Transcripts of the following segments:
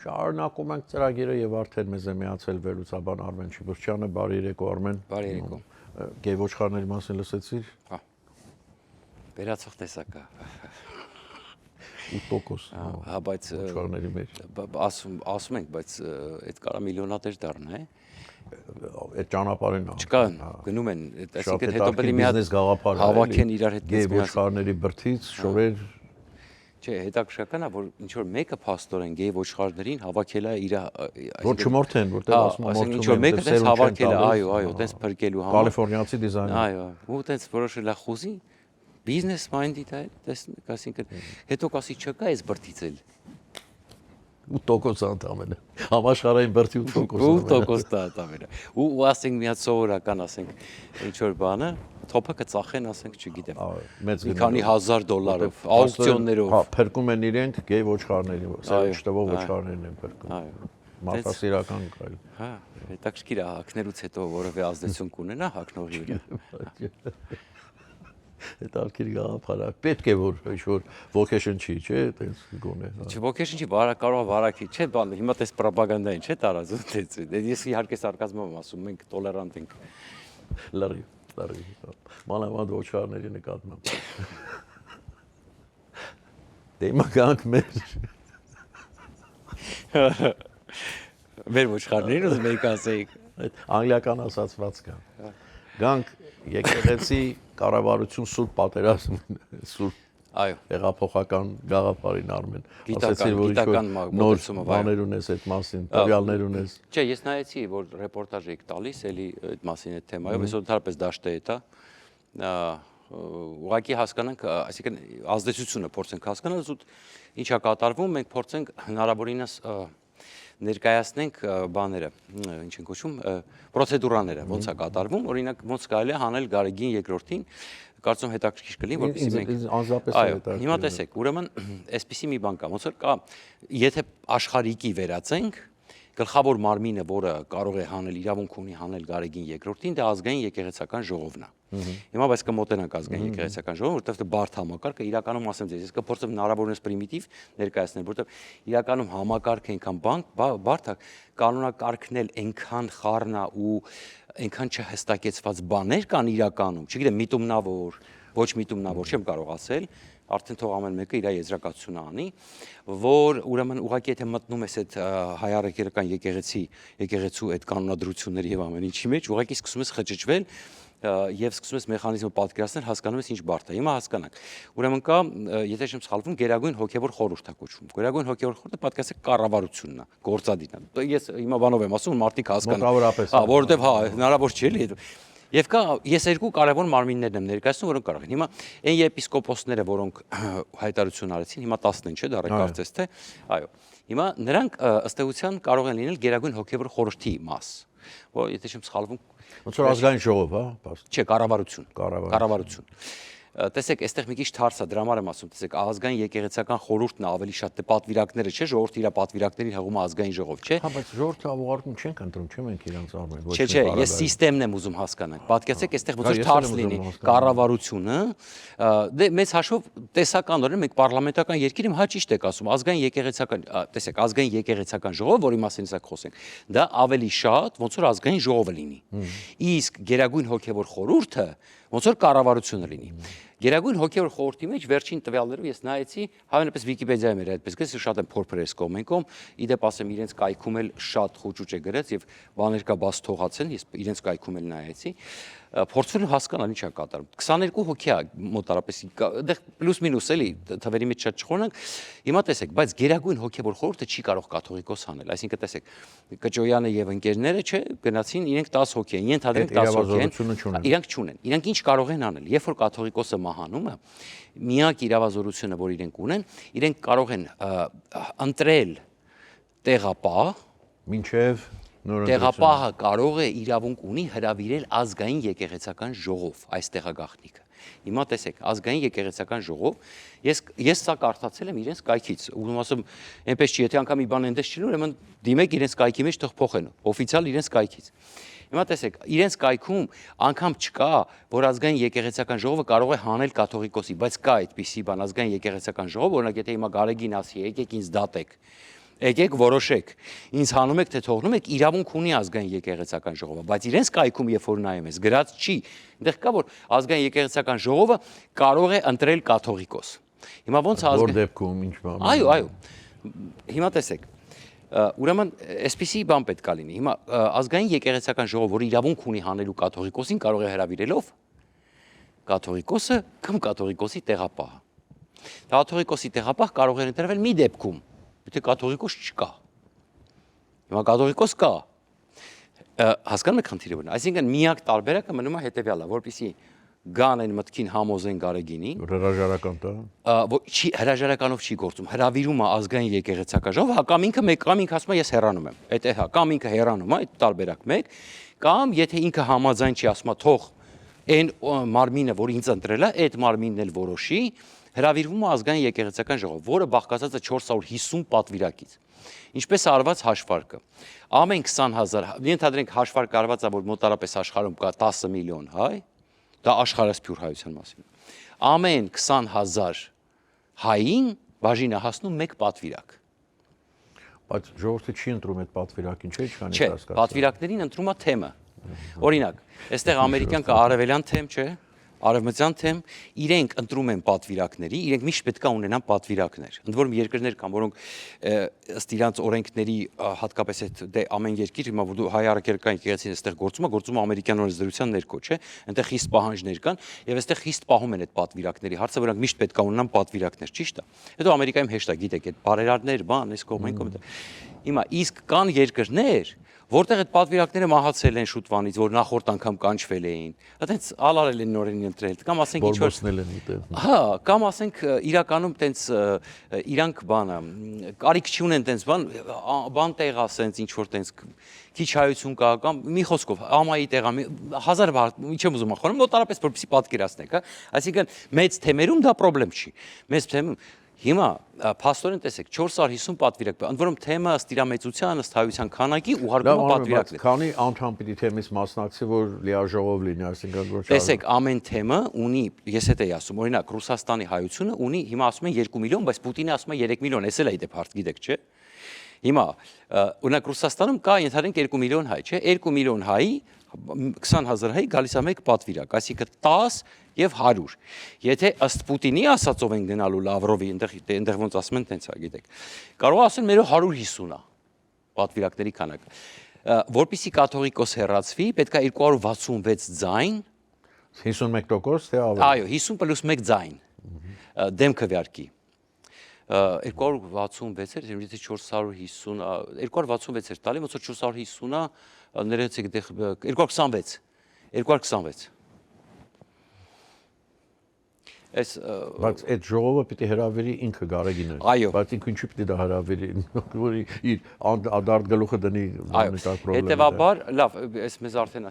Շարունակում ենք ծրագիրը եւ արդեն մեզ է միացել վերլուծաբան Արմեն Չիբրչյանը, բարի երեկո Արմեն։ Բարի երեկո։ Գեյվոչխարների մասին լսեցիր։ Հա։ Վերացող տեսակա։ 8%։ Հա, բայց ոչխարների մեջ։ ասում ենք, բայց այդ կարա միլիոնատեր դառնա, Այդ ճանապարհին չկան, գնում են, այսինքն հետո պետք է մի հատ հավաքեն իրար հետ գեյվոչխարների բրդից շորեր Չէ, հետաքրքրական է, որ ինչ որ մեկը փաստորեն գեյ ոչխարներին հավաքել է իր որ չմորթեն, որտեղ ասում են ինչ որ մեկը դες հավաքել է, այո, դες փրկելու համար։ Կալիֆոռնիացի դիզայներ։ Այո, ու դες որոշել է խոզի բիզնես մայնդի դա, տեսնեք, այսինքն հետո կասի չկա այս բրդից էլ 8% անդամն է։ Համաշխարհային բրդի 8%։ 8% դա անդամն է։ Ու ասենք մի հատ սովորական, ասենք, ինչ որ բանը թոփը կծախեն, ասենք, չգիտեմ։ Մի քանի $1000 աուկցիոններով։ Հա, փրկում են իրենք գեյ ոչխարների, սերունդով ոչխարներն են փրկում։ Այո։ Մարդասիրական կայլ։ Հա, հետաքրքիր է, հակներուց հետո որևէ ազդեցություն կունենա հակնողի վրա։ Հետաքրքիր գաղափար է։ Պետք է որ ինչ-որ vocation չի, չէ՞, այտենց գոնե։ Չէ, vocation չի, կարող է վարակի, չէ՞, բան, հիմա տես ռոպագանդային, չէ՞ տարածում դեց։ Ես իհարկե սարկազմով եմ ասում, մենք տոլերանտ ենք։ Լրի։ Մանավանդ ոչխարների նկատմամբ։ Դե հիմա գանք մեր ոչխարներին ուզում եք ասեիք։ Այդ անգլիական ասացված կա։ Գանք եկեղեցի կառավարություն սուրբ պատերազմ սուրբ այո հեղափոխական գաղափարին Արմեն գիտական նոր բաներ ունես այդ մասին տվյալներ ունես չէ ես նայեցի որ ռեպորտաժ եք տալիս էլի այդ մասին այդ թեմայով այսօր ընդհանրապես դաշտը է դա ուղղակի հասկանանք այսինքն ազդեցությունը փորձենք հասկանալ ու ինչա կատարվում մենք փորձենք հնարավորինս ներկայացնենք բաները, ինչ են կոչում, պրոցեդուրաները, ոնց է կատարվում, օրինակ ոնց կարելի է հանել Գարեգին երկրորդին, կարծում հետաքրքիր կլինի, որպեսզի մենք այո, հիմա տեսեք, ուրեմն այսպիսի մի բան կա, ոնց որ կա, եթե աշխարհիկի վերածենք, գլխավոր մարմինը, որը կարող է հանել, իրավունք ունի հանել Գարեգին երկրորդին, դա ազգային եկեղեցական ժողովն է։ Հիմա բայց կմոտենանք ազգային եկեղեցական ժողովը, որտեղ բարդ համակարգը իրականում ասեմ ձեզ, ես կփորձեմ հնարավորինս պրիմիտիվ ներկայացնել, որտեղ իրականում համակարգը այնքան բարդ է, կանոնակարգն էլ այնքան խառն է ու այնքան չհստակեցված բաներ կան իրականում, չգիտեմ, միտումնավոր, ոչ միտումնավոր, չեմ կարող ասել, արդեն թող ամեն մեկը իր եզրակացությունը անի, որ ուրեմն ուղղակի եթե մտնում ես այդ հայ առաքելական եկեղեցու այդ կանոնադրությունների եւ ամեն ինչի մեջ, ուղղակի սկսում ես խճճվել եւ սկսում ես մեխանիզմը պատկերացնել, հասկանում ես ինչ բարդ է։ Հիմա հասկանանք։ Ուրեմն կա, եթե չեմ սխալվում, Գերագույն հոգևոր խորհուրդ է կոչվում։ Գերագույն հոգևոր խորհուրդը պատկերացեք կառավարությունն է, գործադիրն է։ Ես հիմա բանով եմ ասում, մարդիկ հասկանան։ Հա, որովհետեւ հա, հնարավոր չի էլի։ Եվ կա ես երկու կարևոր մարմիններն եմ ներկայացնում, որոնք կարող են։ Հիմա այն եպիսկոպոսները, որոնք հայտարարություն արեցին, հիմա 10-ն են, չէ՞, դա կարծես թե։ Այո։ Հիմա նրանք ըստ էության կարող են լինել Գերագույն հոգևոր խորհրդի մաս, որ եթե չեմ սխալվում, ոնց որ ազգային ժողով, հա, չէ, կառավարություն։ Տեսեք, այստեղ մի քիչ թարս է, դրա համար եմ ասում, տեսեք, ազգային եկեղեցական խորհուրդն է ավելի շատ պատվիրակները, չէ, ժողովրդի իր պատվիրակներին հղում է ազգային ժողով, չէ։ Հա, բայց ժողովրդը ավողարկում չենք ընտրում, չէ՞ մենք իրանց արմեն, ոչ Չէ, ես սիստեմն եմ ուզում հասկանալ։ Պատկերացեք, այստեղ ոնց որ թարս լինի կառավարությունը, դե մեծ հաշվով տեսականորեն մենք պարլամենտական երկիր եմ, հա ճիշտ եք ասում, ազգային եկեղեցական, տեսեք, ազգային եկեղեցական ժողով, որի մասին իսա խոսենք, դա ավելի շատ ոնց որ ազգային ժողովը լինի։ Իսկ Գերագույն հոգևոր խորհուրդը ոնց որ կառավարությունը լինի։ Գերագույն հոգևոր խորհրդի մեջ վերջին տվյալներով ես նայեցի, հավանաբար Վիկիպեդիայում էր այդպես, ես շատ եմ փորփրես կոմենկոմ, իդեպ ասեմ իրենց կայքում էլ շատ խոճուճ է գրած եւ բաներ կա բաց թողացել, ես իրենց կայքում էլ նայեցի, փորձելու հասկանալ ինչ է կատարում։ 22 հոգի է մոտարապես, այդտեղ պլյուս մինուս էլի թվերի մեջ շատ չխորնանք։ Հիմա տեսեք, բայց Գերագույն հոգևոր խորհուրդը չի կարող կաթողիկոս հանել, այսինքն տեսեք, Կճոյանը եւ ընկերները, չէ, գնացին, իրենք 10 հոգի են, ենթադրենք 10 հոգի են, իրանք չունեն։ Իրանք ինչ կարող են անել, երբ որ կաթողիկոսը մահանում է, միակ իրավազորությունը, որ իրենք ունեն, իրենք կարող են ընտրել տեղապահ, մինչև տեղապահը կարող է իրավունք ունի հրավիրել ազգային եկեղեցական ժողով այս տեղագաղտնիքը։ Հիմա տեսեք, ազգային եկեղեցական ժողով, ես սա կարդացել եմ իրենց կայքից, ուզում ասում, այնպես չի, եթե անգամ մի բան այնպես չի, ուրեմն դիմեք իրենց կայքի մեջ թող փոխեն, օֆիցիալ իրենց կայքից։ Հիմա տեսեք, իրենց կայքում անգամ չկա, որ ազգային եկեղեցական ժողովը կարող է հանել կաթողիկոսի, բայց կա այդպիսի բան, ազգային եկեղեցական ժողով, օրինակ եթե հիմա Գարեգին ասի, եկեք ինձ դատեք, Եկեք որոշեք։ Ինձ հանում եք թե թողնում եք, իրավունք ունի ազգային եկեղեցական ժողովը, բայց իրենց կայքում երբ որ նայում ես, գրած չի։ Այնտեղ կա որ ազգային եկեղեցական ժողովը կարող է ընտրել կաթողիկոս։ Հիմա ոնց Որ դեպքում ինչ բան։ Այո։ Հիմա տեսեք։ Ուրեմն այսպիսի բան պետք է լինի։ Հիմա ազգային եկեղեցական ժողովը, որ իրավունք ունի հանելու կաթողիկոսին, կարող է հրավիրելով կաթողիկոսը կամ կաթողիկոսի տեղապահը։ Կաթողիկոսի տեղապահ կարող է ընտրվել մի դեպքում, եթե կաթողիկոս չկա։ Հիմա կաթողիկոս կա։ Հասկանում եք խնդիրը որն է։ Այսինքն միակ տարբերակը մնում է հետևյալը, որպեսզի գան այն մտքին համոզեն Գարեգինի, հրաժարական տա։ Չի հրաժարականով չի գործում, հրավիրում է ազգային եկեղեցական ժողովը, կամ ինքը ասում է ես հեռանում եմ։ Այդ է հա, կամ ինքը հեռանում է, այդ տարբերակ մեկ, կամ եթե ինքը համաձայն չի ասում, թող այն մարմինը, որ ինձ ընտրել է, այդ մարմինն էլ որոշի, հրավիրվում է ազգային եկեղեցական ժողով, որը բաղկացած է 450 պատվիրակից։ Ինչպես արված հաշվարկը։ Ամեն 20,000, ենթադրենք հաշվարկ արված է, որ մոտարապես աշխարհում կա 10 միլիոն հայ, դա աշխարհասփյուր հայության մասին։ Ամեն 20,000 հային բաժին է հասնում 1 պատվիրակ։ Բայց ժողովուրդը չի ընտրում այդ պատվիրակին, չէ՞, ինչքան է հասկացել։ Պատվիրակներին ընտրում է թեմը։ Օրինակ, այստեղ ամերիկյան կա արևելյան թեմ, չէ՞։ Արևմտյան թեմ, իրենք ընտրում են պատվիրակների, իրենք միշտ պետք է ունենան պատվիրակներ։ Ընդ որում երկրներ կան, որոնք ըստ իրանց օրենքների հատկապես այդ դե ամեն երկիր, հիմա որ հայ առաքելական եկեղեցին այստեղ գործում է ամերիկյան օրենսդրության ներքո, չէ՞։ Այնտեղ խիստ պահանջներ կան, եւ այստեղ խիստ պահում են այդ պատվիրակների հարցը, որոնք միշտ պետք է ունենան պատվիրակներ, ճիշտ է։ Հետո Ամերիկայում հեշտ է, գիտեք, այդ բարերարներ, բան, այս կողմեն կողմ։ Հիմա իսկ կան երկրներ, որտեղ այդ պատվիրակները մահացել են շուտվանից, որ նախորդ անգամ կանչվել էին։ Այդպես ալարել են նորեն ընտրել, կամ ասենք ինչ որ հա, կամ ասենք իրականում տենց իրանք բանը կարիք չունեն տենց բան տեղ ասենց ինչ որ տենց քիչ հայություն կա կամ մի խոսքով ամայի տեղա 1000 բառ չեմ ուզում ախորում մոտարապես որպեսզի պատկերացնեք, հա, այսինքն մեծ թեմերում դա խնդրեմ չի։ Մեծ թեմում հիմա փաստորեն տեսեք 450 պատվիրակ, ընդ որում թեմը ըստ իր մեծության, ըստ հայության քանակի ուղարկում է պատվիրակներ։ Քանի անդամ պիտի թեմից մասնակցի, որ լիաժողով լինի, այսինքն որ տեսեք, ամեն թեմը ունի, ես հետ էի ասում, օրինակ Ռուսաստանի հայությունը ունի, հիմա ասում են 2 միլիոն, բայց Պուտինը ասում է 3 միլիոն, էս էլ է դեպ հարց գիտեք, չէ՞։ Հիմա օրինակ Ռուսաստանում կա ենթադրենք 2 միլիոն հայ, չէ՞, 2 միլիոն հայի 20,000 հայ գալիս է մեկ պատվիրակ, այսինքն 10 եւ 100։ Եթե ըստ Պուտինի ասածով են գնալու Լավրովի, այնտեղ ոնց ասում են, տենց է, գիտեք։ Կարող ասեն մեր 150 է պատվիրակների քանակը։ Որպեսզի կաթողիկոս հեռացվի, պետք է 266 ձայն 51% թե ավելի։ Այո, 50 + 1 ձայն դեմ քվեարկի։ 266 էր, եթե 450, 266 էր տալի, ոնց որ 450-ը ներեցեք 226, 226։ Բայց այդ ժողովը պիտի հրավիրի ինքը Գարեգինը։ Այո։ Բայց ինքը ինչու պիտի դա հրավիրի, որ իր անդարտ գլուխը դնի նկար պրոբլեմ։ Հետևաբար, լավ, այս մեզ արդեն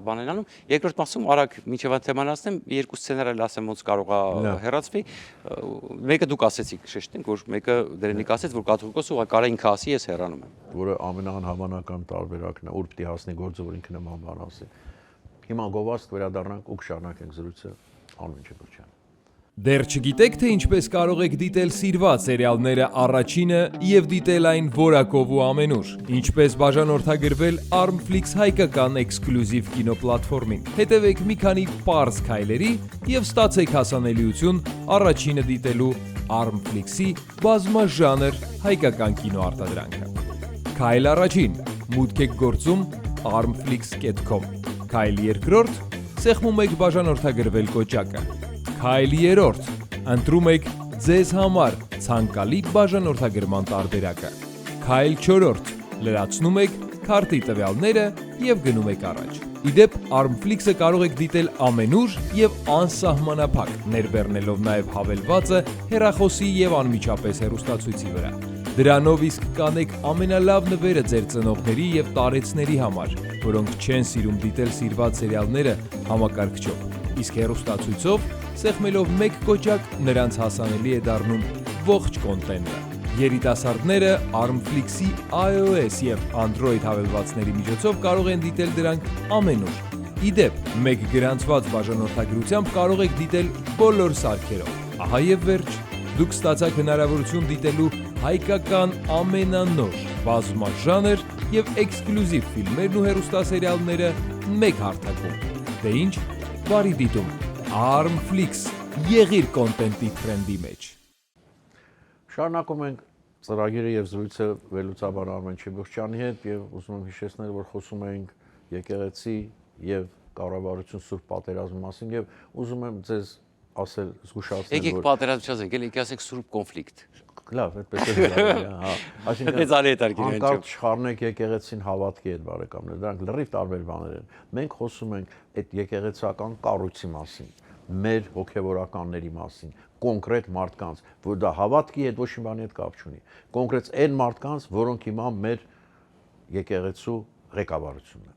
բան են անում։ Երկրորդ մասում արագ միջև թեման ասեմ, երկու սցենարել ասեմ ոնց կարող է հեռացվի։ Մեկը դուք ասեցիք, շեշտենք, որ մեկը Դերենիկ ասեց, որ կաթողիկոսը ուղղակի ինքը ասի, ես հեռանում եմ։ Որը ամենահավանական տարբերակն է, ուր պիտի հասնի գործը, որ ինքը նման բան ասի։ Հիմա գովաստ վերադառնանք ու կշարունակենք զրույցը Արմեն Չեբուրյան։ Դեռ չգիտեք, թե ինչպես կարող եք դիտել սիրված սերիալները առաջինը և դիտել այն որակով ու ամենուր։ Ինչպես բաժանորդագրվել Armflix հայկական էքսկլյուզիվ կինոպլատֆորմին։ Հետևեք մի քանի պարզ քայլերի և ստացեք հասանելիություն առաջինը դիտելու Armflix-ի բազմաժանր հայկական կինոարտադրանքը։ Քայլ առաջին՝ մուտք եք գործում armflix.com։ Քայլ երկրորդ՝ սեղմում եք բաժանորդագրվել կոճակը։ Քայլ երրորդ՝ ընտրում եք ձեզ համար ցանկալի բաժանորդագրման տարբերակը։ Քայլ չորրորդ՝ լրացնում եք քարտի տվյալները և գնում եք առաջ։ Իդեպ Armflix-ը կարող եք դիտել ամենուր և անսահմանափակ, ներբեռնելով նաև հավելվածը հեռախոսի և անմիջապես հեռուստացույցի վրա։ Դրանով իսկ կանեք ամենալավ նվերը ձեր ծնողների և տարեցների համար, որոնք չեն սիրում դիտել սիրված սերիալները համակարգչով, իսկ հեռուստացույցով սեղմելով մեկ կոճակ նրանց հասանելի է դառնում ողջ կոնտենտը։ Երիտասարդները Armflix-ի iOS և Android հավելվածների միջոցով կարող են դիտել դրանք ամենուր։ Իդեպ, մեկ գրանցված բաժանորդագրությամբ կարող եք դիտել բոլոր սարքերով։ Ահա և վերջ, դուք ստացաք հնարավորություն դիտելու հայկական ամենանոր բազմաժանր եւ էքսկլյուզիվ ֆիլմերն ու հեռուստասերիալները մեկ հարթակում։ Դե ինչ, բարի դիտում։ Armflix եղիր կոնտենտի թրենդի մեջ։ Շարունակում ենք ծրագիրը եւ զրույցը վերլուծաբան Արմեն Չիբուխչյանի հետ եւ ուզում եմ հիշեցնել, որ խոսում ենք եկեղեցի եւ կառավարություն Սուրբ Պատերազմի մասին եւ ուզում եմ ձեզ ասել, զգուշացնել, Եկեք պատերազմ չասենք, եկեք ասենք սուրբ կոնֆլիկտ։ լավ, այդպես է դառնում, հա։ Դե ძალიან հետաքրքիր է, անկարծ չխառնեք եկեղեցին հավատքի հետ, բարեկամներ, դրանք լրիվ տարբեր բաներ են։ Մենք խոսում ենք այդ եկեղեցական կառույցի մասին, մեր հոգևորականների մասին, կոնկրետ մարդկանց, որ դա հավատքի հետ ոչ մի բանի հետ կապ չունի։ Կոնկրետ այն մարդկանց, որոնք հիմա մեր եկեղեցու ղեկավարությունն են։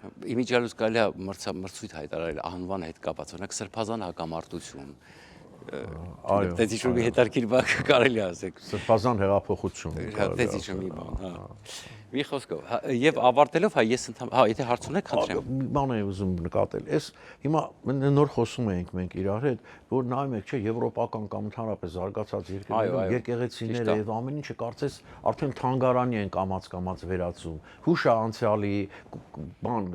Իմիջիալուց կարելի է մրցույթ հայտարարել անվան հետ կապված, օրինակ սրբազան հակամարտություն։ Այո։ Դեզի շուտի հետաքրքիր բան կարելի է ասել։ Սրբազան հեղափոխություն։ Դեզի շուտի բան, հա։ Մի խոսքով, եւ ավարտելով, հա ես եթե հարց ունեք, խնդրեմ։ Բան եմ ուզում նկատել։ Այս հիմա նոր խոսում ենք մենք իրար հետ, որ նայում եք, չէ, եվրոպական կամ ընդհանրապես զարգացած երկրներում եկեղեցիները եւ ամեն ինչը կարծես արդեն թանգարանի են կամած վերածում։ Հուշ է անցյալի, բան,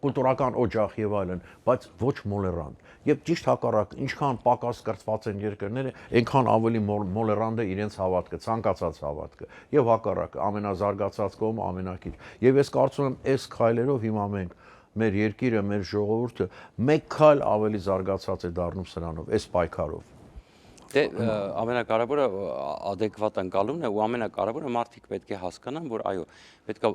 կուլտուրական օջախ եւ այլն, բայց ոչ մոլերանտ։ Եվ ճիշտ հակառակ, ինչքան պակաս կրթված են երկրները, այնքան ավելի մոլերանտ է իրենց հավատքը, ցանկացած հավատքը։ Եվ հակառակը, ամենազարգացած կողմը ամենակիչ։ Եվ ես կարծում եմ, այս քայլերով հիմա մենք մեր երկիրը, մեր ժողովուրդը մեկ քայլ ավելի զարգացած է դառնում սրանով, այս պայքարով։ Դե ամենակարևորը adekvat ընկալումն է ու ամենակարևորը մարդիկ պետք է հասկանան, որ այո, պետք է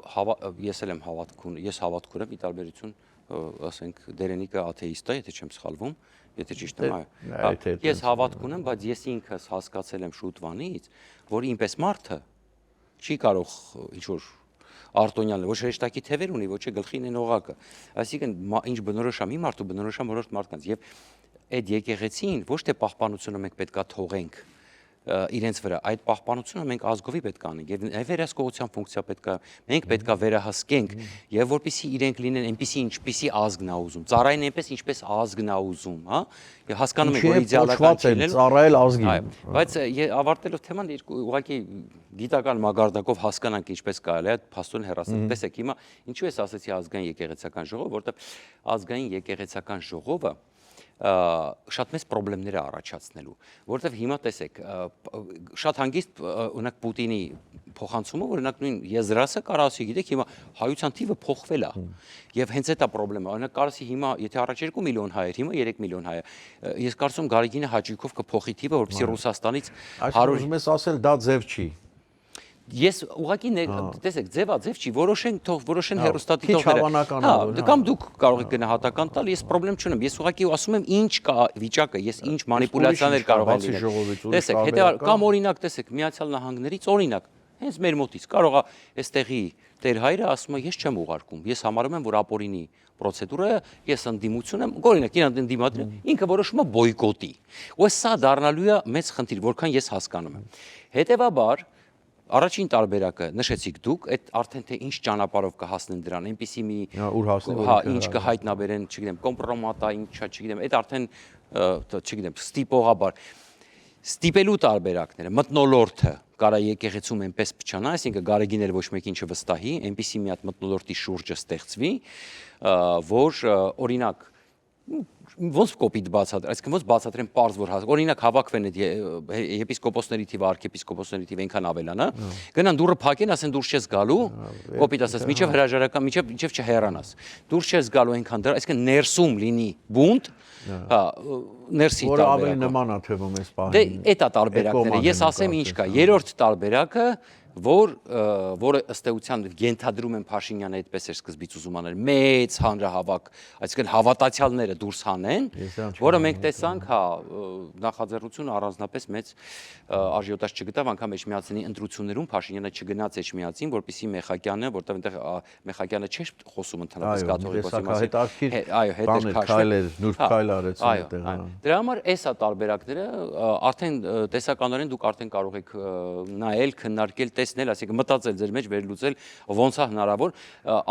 ես էլ եմ հավատք ունեմ, ես հավատք ունեմ՝ ի տարբերություն ասենք Դերենիկը աթեիստ է, եթե չեմ սխալվում, եթե ճիշտ եմ, այո։ Ես հավատք ունեմ, բայց ես ինքս հասկացել եմ շուտվանից, որ ինպես մարդը չի կարող ինչ-որ արտոնյալ ոչ հեշտակի թևեր ունի, ոչ է գլխին են օղակը։ Այսինքն ինչ բնորոշա մի մարդու բնորոշա որոշ մարդկանց եւ այդ եկեղեցին ոչ թե պահպանությունը մենք պետքա թողենք իրենց վրա, այդ պահպանությունը մենք ազգովի պետք է անենք եւ վերահսկողության ֆունկցիա պետք է մենք պետք է վերահսկենք եւ որպեսզի իրենք լինեն այնպեսի ինչպեսի ազգն է ուզում ծառային այնպես ինչպես ազգն է ուզում, հա, եւ հասկանում ենք որ իդեալական չէ ծառայել ազգին, բայց ավարտելով թեման ուղղակի գիտական մագարտակով հասկանանք ինչպես կարելի է փաստորեն հեռացնել։ Տեսեք, հիմա ինչու ես ասացի ազգային եկեղեցական ժողով, որտեղ ազգային եկեղեցական ժողովը շատ մեծ խնդիրներ է առաջացնելու, որովհետև հիմա տեսեք, շատ հանգիստ օրինակ Պուտինի փոխանցումը, օրինակ նույն Եզրասը կարող ասի, գիտեք, հիմա հայության թիվը փոխվել է, եւ հենց այդ է խնդրեմը, օրինակ կարող ասի հիմա, եթե առաջ 2 միլիոն հայ էր, հիմա 3 միլիոն հայ է, ես կարծում Գարեգինը հաճույքով կփոխի թիվը, որպեսզի Ռուսաստանից 100 ուզում ես ասել դա ձև չի։ Ես ուղղակի տեսեք, ձևա ձև չի, որոշեն հեռուստատիտողները։ Հա, կամ դուք կարող եք գնահատական տալ, ես խնդրեմ չունեմ, ես ուղղակի ասում եմ ինչ կա վիճակը, ես ինչ մանիպուլյացիաներ կարող են լինել։ Տեսեք, կամ օրինակ տեսեք, Միացյալ Նահանգներից օրինակ, հենց մեր մոտից կարող է այստեղի Տեր հայրը ասում է, ես չեմ ուղարկում, ես համարում եմ, որ ապօրինի պրոցեդուրա է, ես ընդդիմություն եմ, օրինակ իրան ընդդիմադիր, ինքը որոշում է բոյկոտի։ Ու սա դառնալու է մեծ խնդիր, որքան ես հասկանում եմ։ Հետևաբար Առաջին տարբերակը նշեցիք դուք, այդ արդեն թե ինչ ճանապարհով կհասնեն դրան, այնպեսի մի ինչ կհայտնաբերեն, չգիտեմ, կոմպրոմատա, ինչա, չգիտեմ, այդ արդեն չգիտեմ, ստիպողաբար ստիպելու տարբերակները, մթնոլորտը կարա եկեղեցում այնպես փչանա, այսինքն Գարեգիներ ոչ մեկին չվստահի, այնպեսի մի հատ մթնոլորտի շուրջը ստեղծվի, որ օրինակ ոնց կոպիտ բացատրել, այսինքն ոնց բացատրեն պարզ որ օրինակ հավաքվեն այդ եպիսկոպոսների թիվը, արքեպիսկոպոսների թիվը այնքան ավելանա, գնան դուռը փակեն, ասեն դուրս չես գալու, կոպիտ ասած, միջև հրաժարական, միջև չհեռանաս, դուրս չես գալու այնքան դրա, այսինքն ներսում լինի բունտ, հա, ներսի տարբերակը։ Որը ավելի նման է թվում այս պահին։ Դե այդ է տարբերակները, ես ասեմ ինչ կա, երրորդ տարբերակը որը ըստ էության ենթադրում են Փաշինյանը այդպես էր սկզբից ուզում անել մեծ հանրահավաք, այսինքն հավատացյալները դուրս հանեն, որը մենք տեսանք, հա, նախաձեռնությունը առանձնապես մեծ արժիոտаж չգտավ, անգամ Էջմիածնի ընտրություններում Փաշինյանը չգնաց Էջմիածին, որպեսզի Մեխակյանը, որտեղ այնտեղ Մեխակյանը չէր խոսում ընդհանրապես կաթողիկոսի մասին, այո, հետ քայլեր, նուրբ քայլ արեց այդտեղ։ Դրա համար էսա տարբերակները արդեն տեսականորեն դուք արդեն կարող եք նայել, քննարկել, տեսնել, այսինքն մտածել ձեր մեջ, վերլուծել ոնց է հնարավոր,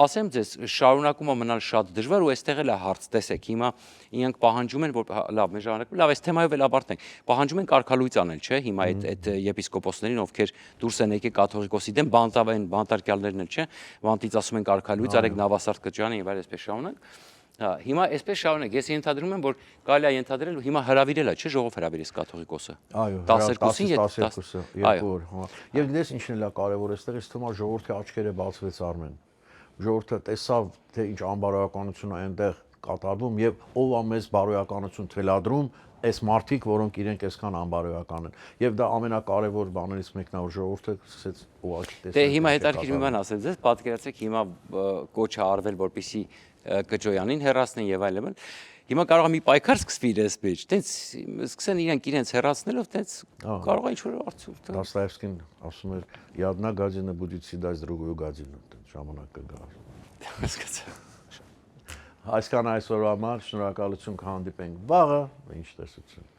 ասեմ ձեզ, շարունակումը մնալ շատ դժվար ու այստեղ էլ է հարց, տեսեք, հիմա իրենք պահանջում են, որ լավ, մեր ժամանակում, լավ, այս թեմայով էլ ավարտենք։ Պահանջում են կարգալույծ անել, չէ՞, հիմա այդ եպիսկոպոսներին, ովքեր դուրս են եկել կաթողիկոսի դեմ, բանտարկյալներն էլ, չէ՞, բանտից ասում են կարգալույծ արեք Նավասարդ Կճյանը եւ այլ այսպես շարունակ։ Հիմա այսպես շարունակ, ես ենթադրում եմ, որ կարելի է ենթադրել, հիմա հրավիրել է, չէ՞, ժողով հրավիրես կաթողիկոսը։ Այո, 12-ին, 12-ը, երկու օր, հա։ Եվ դες ինչն է կարևոր, այստեղ ինձ թվում է ժողովրդի աչքերը բացվեց Արմեն։ Ժողովուրդը տեսավ, թե ինչ անբարոյականություն է այնտեղ կատարվում եւ ով է մեզ բարոյականություն թելադրում, այս մարդիկ, որոնք իրենք այսքան անբարոյական են։ Եվ դա ամենակարևոր բաներից մեկն է, որ ժողովուրդը սկսեց ուղղակի տեսնել։ Դե հիմա հետաքրքիր մի բան ասեմ ձեզ, պատկերացրեք հիմա կոչը արվել, որպեսի Կճոյանին հեռացնեն եւ այլն։ Հիմա կարող է մի պայքար սկսվի իրենց մեջ, տենց սկսեն իրենց հեռացնելով, տենց կարող է ինչ-որ արդյունք։ Դոստոևսկին ասում էր, «Я одна гадина будет съедать другую гадину», ժամանակը գա։ Հասկացա։ Այսքան այսօրվա համար, շնորհակալություն, կհանդիպենք վաղը, ինչ տեսություն։